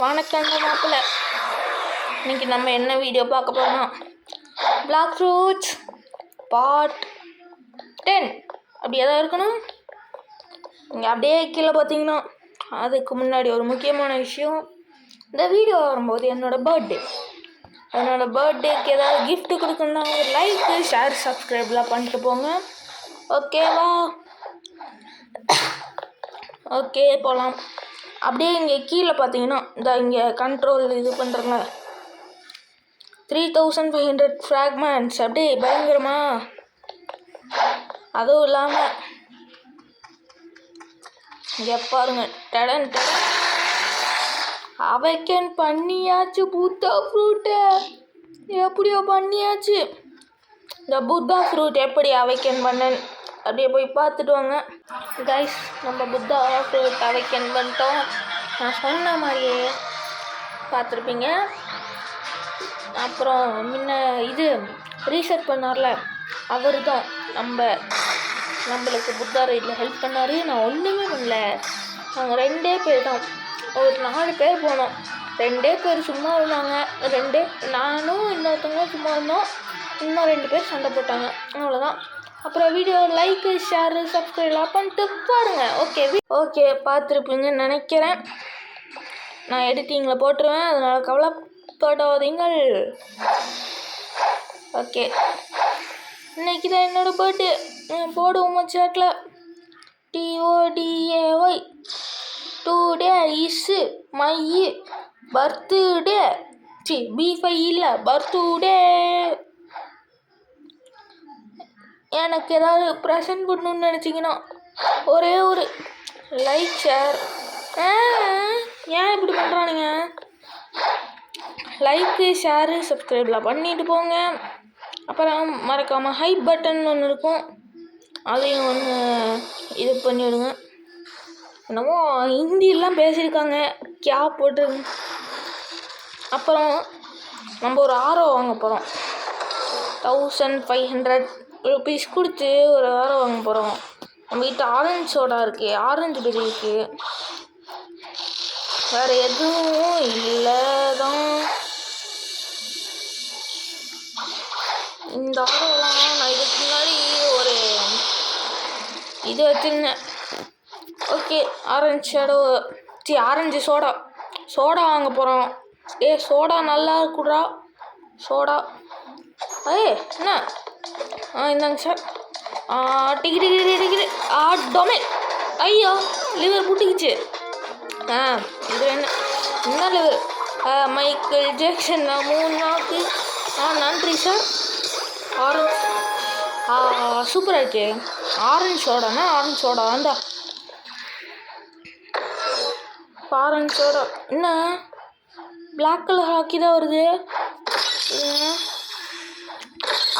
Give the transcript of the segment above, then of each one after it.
வணக்கம் மாப்பிள்ள. இன்னைக்கு நம்ம என்ன வீடியோ பார்க்க போறோம்னா பிளாக் ஃப்ரூட்ஸ் பார்ட் 10 அப்படி எதாவது இருக்கணும். இங்கே அப்படியே கீழே பார்த்தீங்கன்னா அதுக்கு முன்னாடி ஒரு முக்கியமான விஷயம். இந்த வீடியோ வரும்போது என்னோடய பர்த்டேக்கு ஏதாவது கிஃப்ட் கொடுக்கணுன்னா ஒரு லைக்கு ஷேர் சப்ஸ்கிரைப்லாம் பண்ணிட்டு போங்க. ஓகேவா? ஓகே போகலாம். அப்படியே இங்கே கீழே பார்த்தீங்கன்னா இந்த இங்கே கண்ட்ரோல் இது பண்ணுறங்க 3500 ஃப்ராக்மெண்ட்ஸ் அப்படியே பயங்கரமா. அதுவும் இல்லாமல் இங்கே பாருங்க டடன் அவைக்கன் பண்ணியாச்சு. புத்தா ஃப்ரூட்டை எப்படியோ பண்ணியாச்சு. இந்த புத்தா ஃப்ரூட் எப்படி அவைக்கன் பண்ணேன் அப்படியே போய் பார்த்துட்டு வாங்க கைஸ். நம்ம புத்தா ஃப்ரூட் அவைக்கன் பண்ணிட்டோம். நான் சொன்ன மாதிரியே பார்த்துருப்பீங்க. அப்புறம் முன்ன இது ரீசெட் பண்ணார்ல அவர் தான் நம்மளுக்கு புத்தா ரைடில் ஹெல்ப் பண்ணார். நான் ஒன்றுமே பண்ணல. நாங்கள் 2 பேர் தான், ஒரு 4 பேர் போனோம். 2 பேர் சும்மா இருந்தாங்க. நானும் இன்னொருத்தவங்களும் சும்மா இருந்தோம். இன்னும் 2 பேர் சண்டை போட்டாங்க. அவ்வளோதான். அப்புறம் வீடியோ லைக்கு ஷேரு சப்ஸ்கிரைப்லாம் பண்ணிட்டு பாருங்க. ஓகே பார்த்துருப்பீங்கன்னு நினைக்கிறேன். நான் எடிட்டிங்கில் போட்டுருவேன், அதனால் கவலைப்படாதீங்கள். ஓகே, இன்னைக்கு தான் என்னோடய பர்த்டே. போடுவோம் சேட்டில் TODAY. Today is my birthday. B5 இல்லை, பர்த்டே. எனக்கு ஏதாவது ப்ரெசென்ட் பண்ணணுன்னு நினச்சிங்கன்னா ஒரே ஒரு லைக் ஷேர். ஏன் இப்படி பண்ணுறானுங்க? லைக்கு ஷேரு சப்ஸ்கிரைப்லாம் பண்ணிட்டு போங்க. அப்புறம் மறக்காமல் ஹைப் பட்டன் ஒன்று இருக்கும், அதையும் ஒன்று இது பண்ணிவிடுங்க. என்னமோ ஹிந்திலாம் பேசியிருக்காங்க, கே போட்டுருங்க. அப்புறம் நம்ம ஒரு ஆரோ வாங்க போகிறோம். 1500 ருபீஸ் கொடுத்து ஒரு ஆரோ வாங்க போகிறோம். நம்ம கிட்ட ஆரஞ்சு சோடா இருக்குது, ஆரஞ்சு பெரி இருக்குது, வேறு எதுவும் இல்லை தான். இந்த ஆரோலாம் நான் இதுக்கு முன்னாடி ஒரு இது வச்சுருந்தேன். ஓகே, ஆரஞ்சு சோடா வாங்க போகிறோம். சோடா நல்லா இருக்குடா சோடா. என்ன இந்தாங்க சார். டிகிரி டொமேன். ஐயோ, லிவர் புட்டிக்கிச்சு. இது என்ன லிவர்? மைக்கேல் ஜாக்சன் 3 நாக்கு. நன்றி சார். ஆரஞ்சு சூப்பராக இருக்கே. ஆரஞ்சு சோடா வேண்டா. ஆரஞ்சு சோடா என்ன பிளாக் கலர் ஹாக்கி தான் வருது.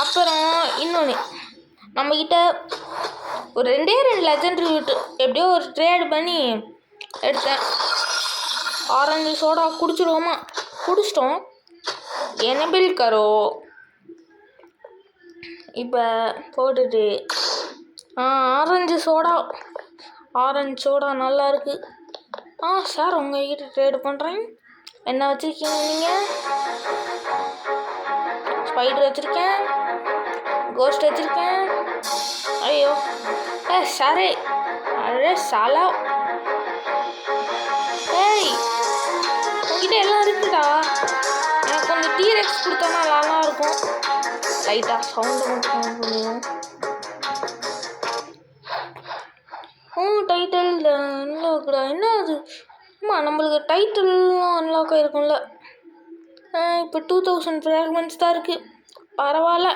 அப்புறம் இன்னொன்று, நம்மக்கிட்ட ஒரு 2 லெஜெண்டரி விட்டு எப்படியோ ஒரு ட்ரேட் பண்ணி எடுத்தேன். ஆரஞ்சு சோடா குடிச்சிட்டோம். எனபிள் கரோ இப்போ போட்டுட்டு ஆரஞ்சு சோடா நல்லா இருக்கு. சார் உங்ககிட்ட ட்ரேட் பண்ணுறேன். என்ன வச்சுருக்கீங்க நீங்கள்? ஸ்பைடர் வச்சுருக்கேன், கோஸ்ட் வச்சுருக்கேன். ஐயோ சாரே, அரே சாலா. உங்ககிட்ட எல்லாம் இருக்குடா. எனக்கு கொஞ்சம் டீரெக்ஸ் கொடுத்தோன்னா நல்லா இருக்கும். லைட்டாக சவுண்டு மட்டும் பண்ணுவோம். டைட்டில் அன்லாக்டா. என்ன அது? நம்மளுக்கு டைட்டில்லாம் அன்லாக் ஆகிருக்கும்ல. இப்போ 2000 ஃப்ராக்மெண்ட்ஸ் தான் இருக்குது. பரவாயில்ல,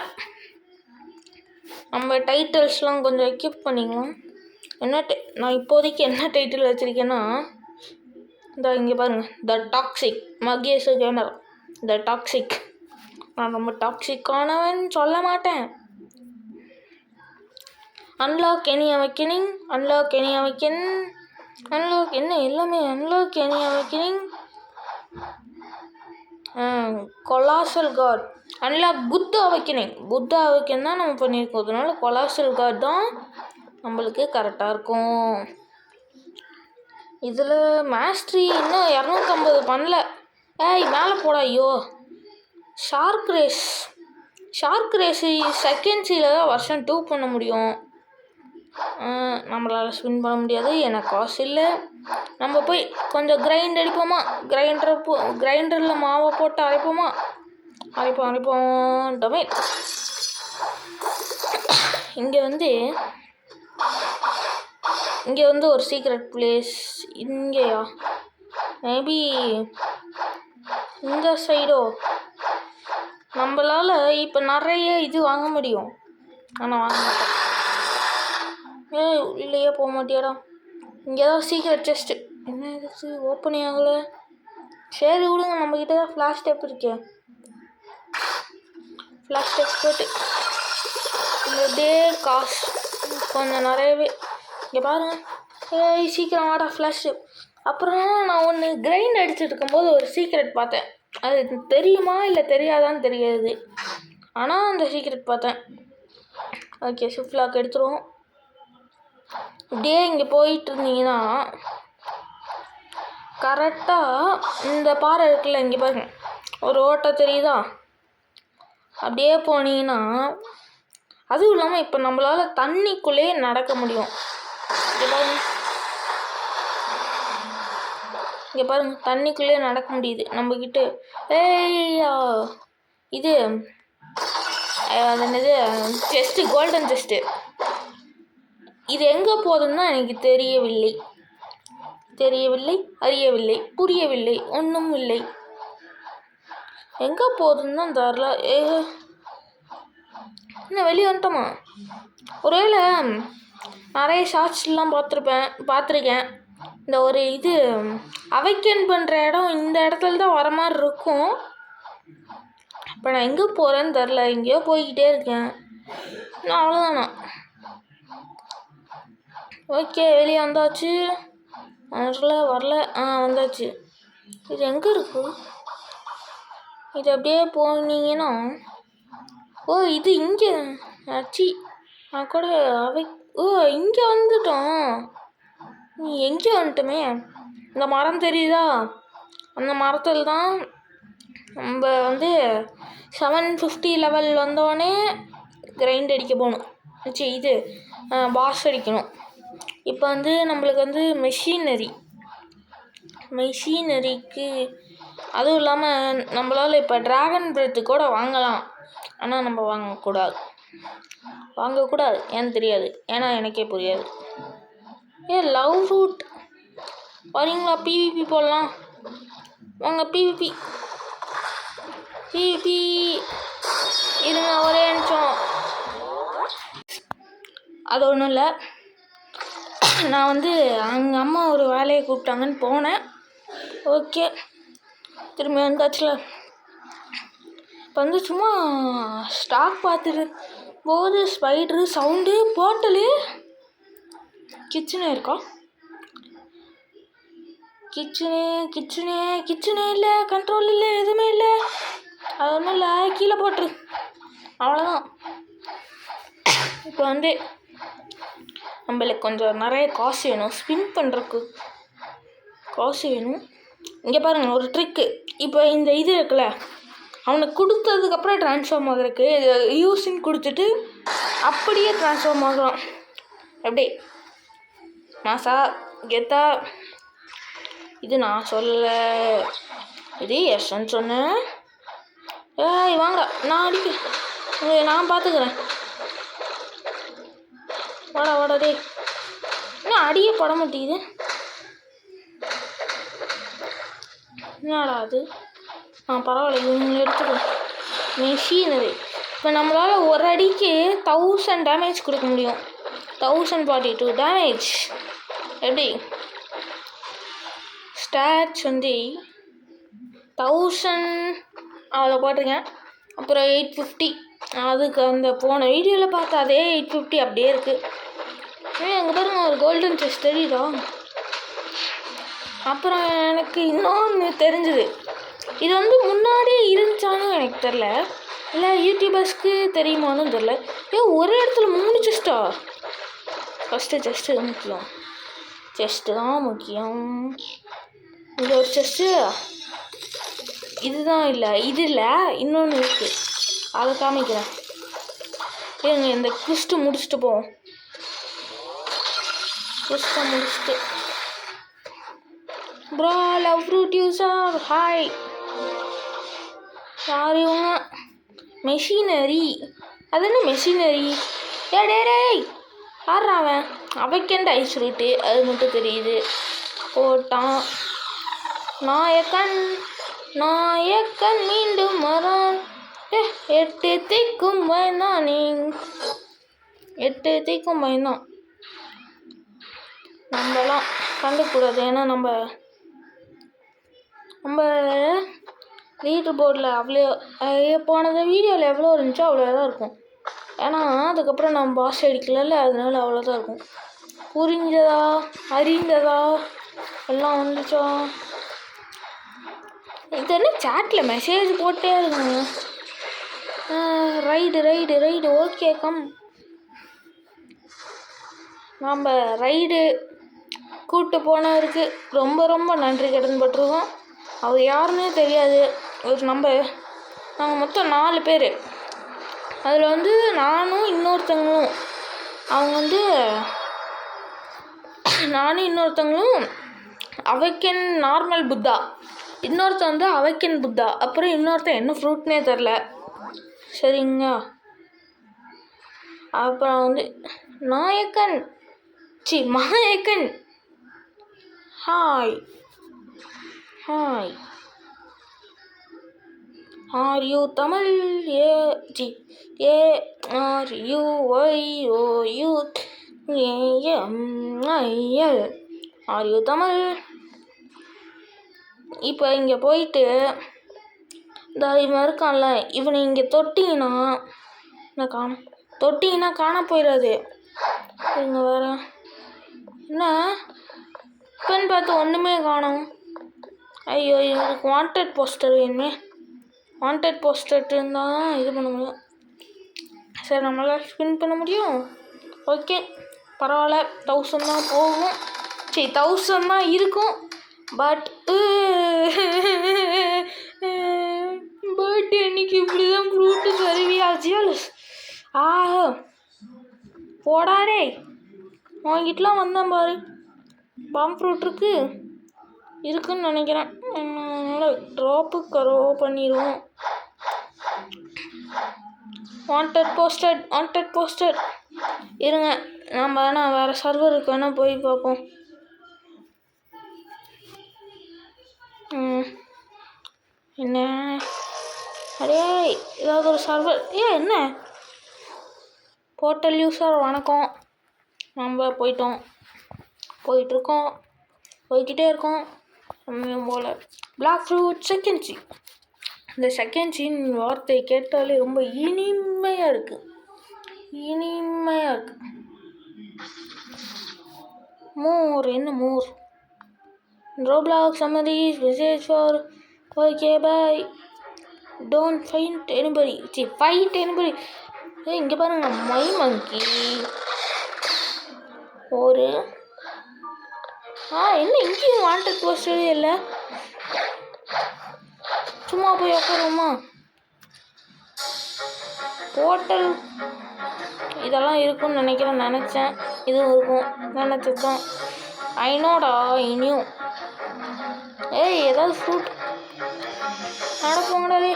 நம்ம டைட்டில்ஸ்லாம் கொஞ்சம் எக்யூப் பண்ணிக்கலாம். நான் இப்போதைக்கு என்ன டைட்டில் வச்சுருக்கேன்னா, இங்கே பாருங்கள், the toxic Mahesh gamer. The toxic. நான் ரொம்ப டாக்ஸிக்கானவன் சொல்ல மாட்டேன். Unlock any awakening. எல்லாமே unlock any awakening. Colossal god unlock Buddha awakening தான் நம்ம பண்ணியிருக்கோம். அதனால கொலாசல் காட் தான் நம்மளுக்கு கரெக்டாக இருக்கும். இதில் மாஸ்ட்ரி இன்னும் 250 பண்ணல. ஏய் மேலே போடா. ஐயோ ஷார்க் ரேஸ் செகண்ட்ஸில் தான் வருஷன் 2 பண்ண முடியும். நம்மளால் ஸ்பின் பண்ண முடியாது, எனக்கு காசு இல்லை. நம்ம போய் கொஞ்சம் கிரைண்ட் அடிப்போமா? கிரைண்டரில் மாவை போட்டு அரைப்போம். டொமேட். இங்கே வந்து ஒரு சீக்ரெட் பிளேஸ் இங்கேயா? மேபி இந்த சைடோ? நம்மளால் இப்போ நிறைய இது வாங்க முடியும், ஆனால் வாங்க மாட்டேன். இல்லையே, போக மாட்டியாடா? இங்கே தான் சீக்ரெட் செஸ்ட்டு. என்ன இது ஓப்பனே ஆகலை? சரி விடுங்க, நம்மக்கிட்ட தான் ஃப்ளாஷ் ஸ்டெப் இருக்கே. ஃப்ளாஷ் ஸ்டெப் போட்டு இந்த காசு கொஞ்சம் நிறையவே. இங்கே பாருங்கள், சீக்கிரம் வாடா ஃப்ளாஷ் ஸ்டெப். அப்புறம் நான் ஒன்று கிரைண்ட் அடிச்சுட்டு இருக்கும்போது ஒரு சீக்ரெட் பார்த்தேன். அது தெரியுமா இல்லை தெரியாதான்னு தெரியாது, ஆனால் அந்த சீக்ரெட் பார்த்தேன். ஓகே, ஷிஃப்ட் லாக் எடுத்துருவோம். இப்படியே இங்கே போயிட்டு இருந்தீங்கன்னா கரெக்டாக இந்த பாறை இருக்குல்ல, இங்கே பாருங்க ஒரு ஓட்டை தெரியுதா? அப்படியே போனீங்கன்னா, அதுவும் இல்லாமல் இப்போ நம்மளால் தண்ணிக்குள்ளேயே நடக்க முடியும். இங்கே பாருங்க தண்ணிக்குள்ளேயே நடக்க முடியுது நம்மக்கிட்ட. இது அது என்னது, செஸ்ட்டு, கோல்டன் செஸ்ட்டு. இது எங்கே போகுதுன்னு தான் எனக்கு தெரியவில்லை, அறியவில்லை, புரியவில்லை, ஒன்றும் இல்லை. எங்கே போகுதுன்னு தான் தெரில. இன்னும் வெளியே வந்துட்டோமா? ஒருவேளை நிறைய ஷார்ட்ஸ்லாம் பார்த்துருக்கேன். இந்த ஒரு இது அவைக்கன் பண்ணுற இடம் இந்த இடத்துல தான் வர மாதிரி இருக்கும். இப்போ நான் எங்கே போகிறேன்னு தெரில, எங்கேயோ போய்கிட்டே இருக்கேன். இன்னும் அவ்வளோதானா? ஓகே, வெளியே வந்தாச்சு. வரல. வந்தாச்சு. இது எங்கே இருக்கு? இது அப்படியே போனீங்கன்னா, இது இங்கே ஆச்சு. நான் கூட இங்கே வந்துட்டோம். எங்கே வந்துட்டோமே? இந்த மரம் தெரியுதா? அந்த மரத்தில் தான் நம்ம வந்து 750 லெவல் வந்தோடனே கிரைண்ட் அடிக்க போகணும். இது பாஸ் அடிக்கணும். இப்போ நம்மளுக்கு மெஷினரிக்கு அதுவும் இல்லாமல் நம்மளால் இப்போ ட்ராகன் பிரெத்து கூட வாங்கலாம். ஆனால் நம்ம வாங்கக்கூடாது. ஏன்னு தெரியாது, ஏன்னா எனக்கே புரியாது. லவ் ரூட் வரீங்களா? பிவிபி போடலாம் வாங்க. பிவிபி இருங்க, ஒரே நிமிஷம். அது ஒன்றும் இல்லை, நான் அங்கே அம்மா ஒரு வேலையை கூப்பிட்டாங்கன்னு போனேன். ஓகே, திரும்பி வந்தாச்சுல. இப்போ சும்மா ஸ்டாக் பார்த்துட்டு போது ஸ்பைட்ரு சவுண்டு போர்ட்டலு. கிச்சனே இருக்கா? கிச்சனே இல்லை, கண்ட்ரோல் இல்லை, எதுவுமே இல்லை. அது ஒன்றும் இல்லை, கீழே போட்டுரு, அவ்வளோதான். இப்போ நம்மளுக்கு கொஞ்சம் நிறைய காசு வேணும், ஸ்பின் பண்ணுறதுக்கு காசு வேணும். இங்கே பாருங்கள் ஒரு ட்ரிக்கு. இப்போ இந்த இது இருக்குல்ல, அவனுக்கு கொடுத்ததுக்கப்புறம் ட்ரான்ஸ்ஃபார்ம் ஆகுறதுக்கு யூஸின்னு கொடுத்துட்டு அப்படியே ட்ரான்ஸ்ஃபார்ம் ஆகலாம். எப்படி மாசா கெத்தா? இது நான் சொல்ல, இது எஸ்ன்னு சொன்னேன். வாங்க, நான் நான் பார்த்துக்கிறேன். வாடா டே. இன்னும் அடியே பட மாட்டேங்குது, என்னடா அது? பரவாயில்ல, இவங்க எடுத்துக்கோ. மெஷினரி இப்போ நம்மளால் ஒரு அடிக்கு 1000 டேமேஜ் கொடுக்க முடியும். 1042 டேமேஜ். எப்படி ஸ்டாட்ச் 1000 அவ்வளோ போட்டிருக்கேன். அப்புறம் 850, அதுக்கு அந்த போன வீடியோவில் பார்த்தா அதே 850 அப்படியே இருக்குது. அங்கே பாருங்க ஒரு கோல்டன் செஸ்ட் தெரியுதா? அப்புறம் எனக்கு இன்னொன்று தெரிஞ்சுது. இது முன்னாடியே இருந்துச்சானு எனக்கு தெரில, இல்லை யூடியூபர்ஸ்க்கு தெரியுமான்னு தெரில. ஒரே இடத்துல 3 செஸ்ட்டா? ஃபஸ்ட்டு செஸ்ட்டு முக்கியம். செஸ்ட்டு தான் முக்கியம். இது ஒரு செஸ்ட்டு, இதுதான் இல்லை, இது இல்லை, இன்னொன்று இருக்குது, அதை காமிக்கிறேன். ஏங்க இந்த குவிஸ்ட்டு முடிச்சுட்டு போவோம். குவிஸ்ட்டை முடிச்சுட்டு bro love fruit user hi. யார் இவங்க? மெஷினரி. அது என்ன மெஷினரி? டேய் ஆடுறாவன் அவைக்கண்ட் ஐஸ் ஃப்ரூட்டு, அது மட்டும் தெரியுது. போட்டான். நாயக்கன் நாயக்கன் மீண்டும் வரான். 8 திக்கும் பயந்தான். 8 திக்கும் பயந்தான். நம்மலாம் கண்டுக்கூடாது, ஏன்னா நம்ம லீடர் போர்டில் அவ்வளோ போனது வீடியோவில் எவ்வளோ இருந்துச்சோ அவ்வளோதான் இருக்கும். ஏன்னா அதுக்கப்புறம் நம்ம பாஸ் அடிக்கல, அதனால அவ்வளோதான் இருக்கும். புரிஞ்சதா அறிந்ததா எல்லாம் வந்துச்சா? இது என்ன சேட்டில் மெசேஜ் போட்டே இருக்குங்க. Ride okay come. நம்ம ரைடு கூப்பிட்டு போனவருக்கு ரொம்ப ரொம்ப நன்றி கடன் பட்டிருக்கோம். அவர் யாருன்னே தெரியாது. நாங்கள் மொத்தம் 4 பேர். அதில் நானும் இன்னொருத்தங்களும், நானும் இன்னொருத்தங்களும் அவைக்கன் நார்மல் புத்தா, இன்னொருத்தன் அவைக்கன் புத்தா, அப்புறம் இன்னொருத்தன் என்ன ஃப்ரூட்னே தெரில. சரிங்க. அப்புறம் நாயக்கன் மாயக்கன் hi. Are you Tamil? ARUYOUTAMIL. Are you Tamil? இப்போ இங்கே போயிட்டு இவன் இருக்கான்ல, இவனை இங்கே தொட்டிங்கன்னா காண போயிடாது. இவங்க வேற என்ன இப்போன்னு பார்த்து ஒன்றுமே காணும். ஐயோ, இவங்களுக்கு வாண்டட் போஸ்டர் வேணுமே. வாண்டட் போஸ்டர் இருந்தால் இது பண்ண முடியும். சரி, நம்மளால் ஸ்பின் பண்ண முடியும். ஓகே பரவாயில்ல, 1000 தான் போகும். 1000 தான் இருக்கும். பட் இன்னைக்கு இப்படி தான் ஃப்ரூட்டு தருவியாச்சு. போடாடே, வாங்கிட்டுலாம் வந்தேன் பாரு. பாம் ஃப்ரூட் இருக்குன்னு நினைக்கிறேன். அதனால் ட்ராப்பு கரோ பண்ணிடுவோம். Wanted posted. இருங்க, நம்ம வேறு சர்வருக்கு வேணால் போய் பார்ப்போம். என்ன அடே, ஏதாவது ஒரு சர்வர். என்ன போர்ட்டல் யூஸர் வணக்கம். நம்ம போய்கிட்டே இருக்கோம் போல். Black fruit second. இந்த செகண்ட் வார்த்தை கேட்டாலே ரொம்ப இனிமையாக இருக்குது. மோர் Roblox summaries message for okay bye. Don't fight anybody. இங்கே பாருங்க, மை மங்கி ஒரு என்ன இங்கேயும் வாண்டட் போஸ்டரே இல்லை. சும்மா போய் உட்காருமா. போர்ட்டல் இதெல்லாம் இருக்கும்னு நினச்சேன். இதுவும் இருக்கும் நினச்சதான். இனியும் ஏதாவது ஃப்ரூட் நடப்போங்கடே.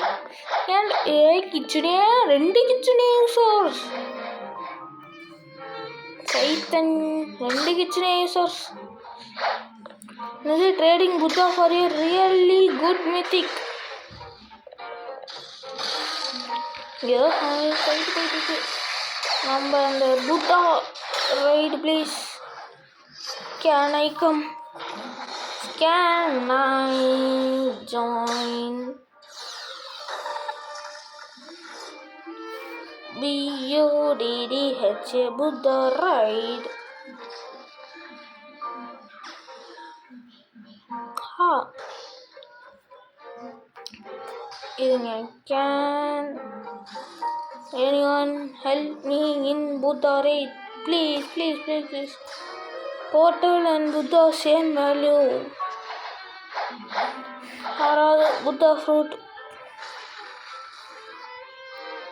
கிச்சனே 2 கிச்சனே யூசர்ஸ். சைத்தன் 2 கிச்சனே யூசர்ஸ். இது ட்ரேடிங் புத்தா ஃபார் ஏ ரியலி குட் மித்திக். ஏதோ போயிட்டு இருக்கு. நம்ம அந்த புத்தா ride please. Can I come? Can I join? BUDDH Buddha ride. Can anyone help me in Buddha ride? Please. Portal and Buddha same value. Buddha fruit.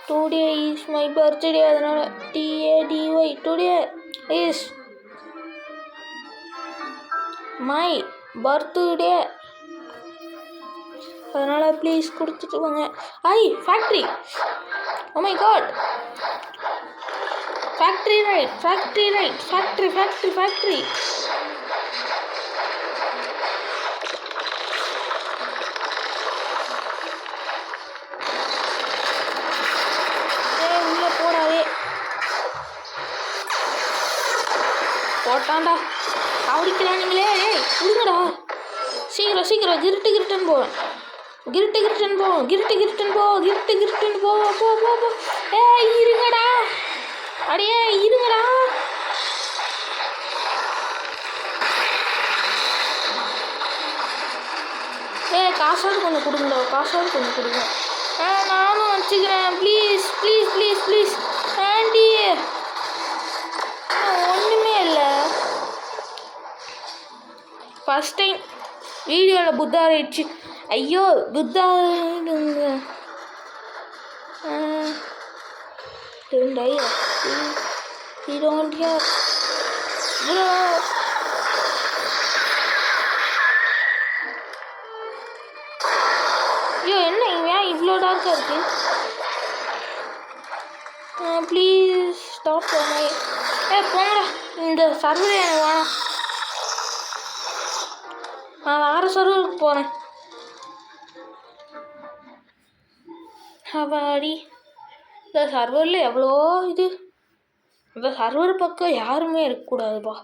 Today is my birthday. TADY. Today is my birthday. அதனால please கொடுத்துட்டு வாங்க. Factory. Oh my God. Factory right. Factory. உள்ள போடாதே. போட்டான்டா. அவடிக்கிறானுங்களே. விடுங்கடா. சீக்கிரம் கிருட்டுன்னு போவேன். கிருட்டுன்னு போ. இருங்கடா. அடியே இருங்கடா. காசாவது கொஞ்சம் கொடுங்க. நானும் வச்சுக்கிறேன். Please aunty. ஒன்றுமே இல்லை. ஃபஸ்ட் டைம் வீடியோவில் புத்தா ஆயிடுச்சு. ஐயோ புத்தா ஐயோ என்ன ஏன் இவ்வளோ டார்க்காக இருக்கு? ப்ளீஸ் ஸ்டாப் பண்ண. போங்கடா. இந்த சர்வர் எனக்கு வேணாம். நான் வேறு சர்வருக்கு போகிறேன். அவாடி. இந்த சர்வரில் எவ்வளோ இது. இந்த சர்வர் பக்கம் யாருமே இருக்கக்கூடாதுப்பா.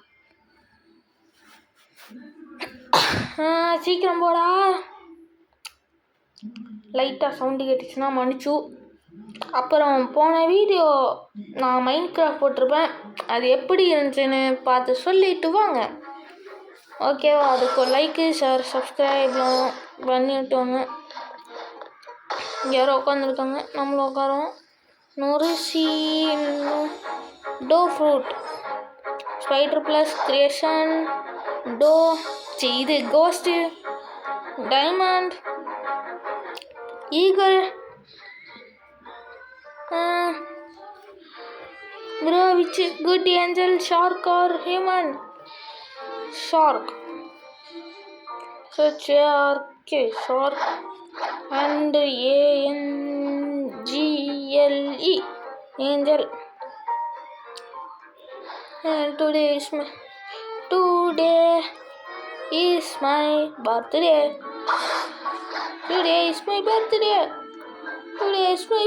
சீக்கிரம் போடா. லைட்டாக சவுண்டு கேட்டுச்சுன்னா மன்னிச்சு. அப்புறம் போன வீடியோ நான் மைண்ட் கிராஃப்ட் போட்டிருப்பேன். அது எப்படி இருந்துச்சுன்னு பார்த்து சொல்லிட்டு வாங்க. ஓகேவா? அதுக்கு ஒரு லைக்கு, ஷேர், சப்ஸ்கிரைப்லாம் பண்ணிவிட்டு வாங்க. யாரோ உட்காந்துருக்காங்க, நம்மளும் உட்காரோம். நொரிசி dough fruit spider plus creation dough. இது ghost diamond eagle. Bro which is good angel, shark or human? Shark. Shark and ANGLE angel. Today is my birthday. Today is my birthday. Today is my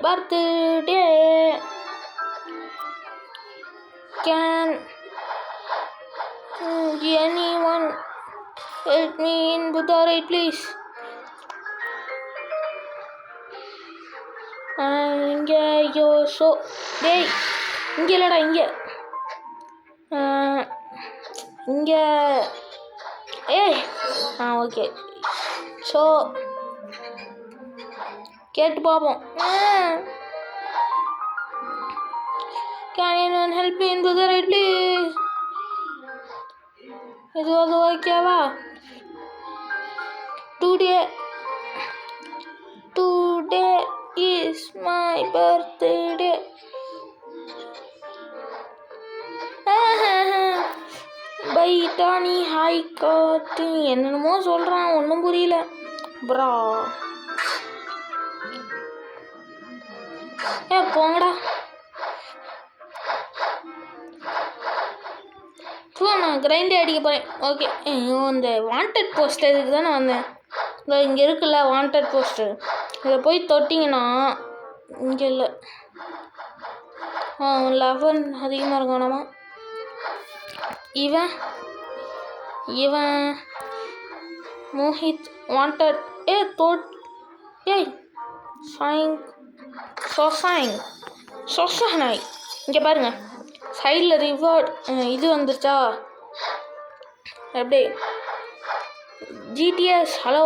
birthday. Can anyone help me in Buddha right, please? இங்கே யோசோ. டேய் இங்கே இல்லைடா, இங்கே. Okay. So கேட்டு பார்ப்போம். Can anyone help me in Buddha right, please? இது வந்து ஓகேவா? Today is my birthday. பைட்டானி ஹாய் காட்டு என்னென்னமோ சொல்கிறான், ஒன்றும் புரியல ப்ரா. போங்கடா. நான் கிரைண்டே அடிக்க போகிறேன். ஓகே. இந்த வாண்டட் போஸ்டர் இதுக்கு தான் நான் வந்தேன். இந்த இங்கே இருக்குல்ல வாண்டட் போஸ்டர், இதை போய் தொட்டிங்கன்னா இங்கே இல்லை. 11 அதிகமாக இருக்கணுமா? இவன் மோஹித் வாண்டட். சொசானாய் இங்கே பாருங்க, சைடில் ரிவார்ட் இது வந்துருச்சா? எப்படி? ஜிடிஎஸ் ஹலோ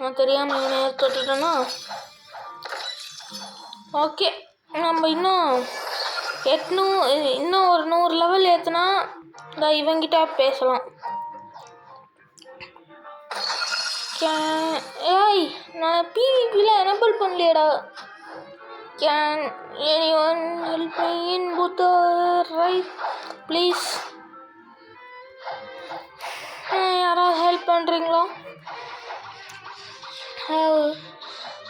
நான் தெரியாமல் இவனை தொட்டுட்டேன்னா ஓகே. நம்ம இன்னும் ஒரு 100 லெவல் ஏற்றுனா இவங்கிட்ட பேசலாம். ஏய், நான் பிவிபியில் எனபிள் பண்ணலையடா. Can anyone help me in both right please? யாராவது ஹெல்ப் பண்ணுறீங்களா?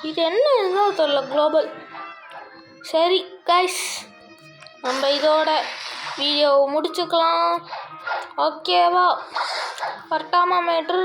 இது என்ன இருந்தால் தெரியல குளோபல். சரி கைஸ், நம்ம இதோட வீடியோவை முடிச்சுக்கலாம். ஓகேவா? வரட்டாமா மேட்ரு?